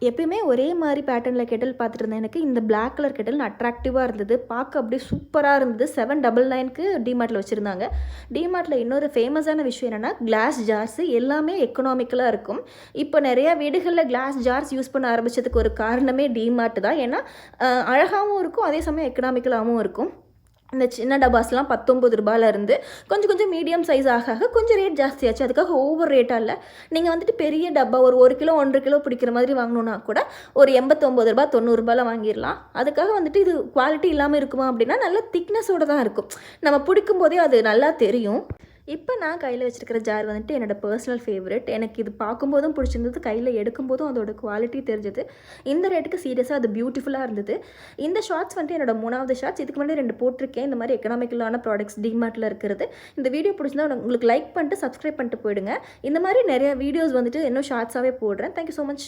எப்பயுமே ஒரே மாதிரி பேட்டர்னில் கெட்டில் பார்த்துட்டு இருந்தேன். எனக்கு இந்த பிளாக் கலர் கெட்டில் அட்ராக்டிவாக இருந்தது, பார்க்க அப்படியே சூப்பராக இருந்தது. 799க்கு டிமார்ட்டில் வச்சுருந்தாங்க. டிமார்ட்டில் இன்னொரு ஃபேமஸான விஷயம் என்னென்னா, கிளாஸ் ஜார்ஸு எல்லாமே எக்கனாமிக்கலாக இருக்கும். இப்போ நிறையா வீடுகளில் கிளாஸ் ஜார்ஸ் யூஸ் பண்ண ஆரம்பித்ததுக்கு ஒரு காரணமே டிமார்ட் தான். ஏன்னா அழகாகவும் இருக்கும், அதே சமயம் எக்கனாமிக்கலாகவும் இருக்கும். இந்த சின்ன டப்பாஸ்லாம் ரூ. 19 இருந்து கொஞ்சம் கொஞ்சம் மீடியம் சைஸ் ஆக கொஞ்சம் ரேட் ஜாஸ்தியாச்சு. அதுக்காக ஓவர் ரேட்டாக இல்லை. நீங்கள் வந்துட்டு பெரிய டப்பா ஒரு 1 கிலோ 1.5 கிலோ பிடிக்கிற மாதிரி வாங்கணுன்னா கூட ஒரு ரூ. 89 90 வாங்கிடலாம். அதுக்காக வந்துட்டு இது குவாலிட்டி இல்லாமல் இருக்குமா அப்படின்னா, நல்ல திக்னஸோடு தான் இருக்கும். நம்ம பிடிக்கும் போதே அது நல்லா தெரியும். இப்போ நான் கையில் வச்சுருக்கிற ஜார் வந்துட்டு என்னோடய பர்சனல் ஃபேவரெட். எனக்கு இது பார்க்கும்போதும் பிடிச்சிருந்தது, கையில் எடுக்கும்போதும் அதோட குவாலிட்டி தெரிஞ்சது. இந்த ரேட்டுக்கு சீரியஸாக அது பியூட்டிஃபுல்லாக இருந்தது. இந்த ஷார்ட்ஸ் வந்துட்டு என்னோட 3வது ஷார்ட்ஸ். இதுக்கு முன்னாடி 2 போட்டிருக்கேன், இந்த மாதிரி எக்கனாமிக்கலான ப்ராடக்ட்ஸ் டிமார்ட்டில் இருக்கிறது. இந்த வீடியோ பிடிச்சிருந்தா உங்களுக்கு லைக் பண்ணிட்டு சப்ஸ்கிரைப் பண்ணிட்டு போயிடுங்க. இந்த மாதிரி நிறைய வீடியோஸ் வந்துட்டு இன்னும் ஷார்ட்ஸாகவே போடுறேன். Thank you so much.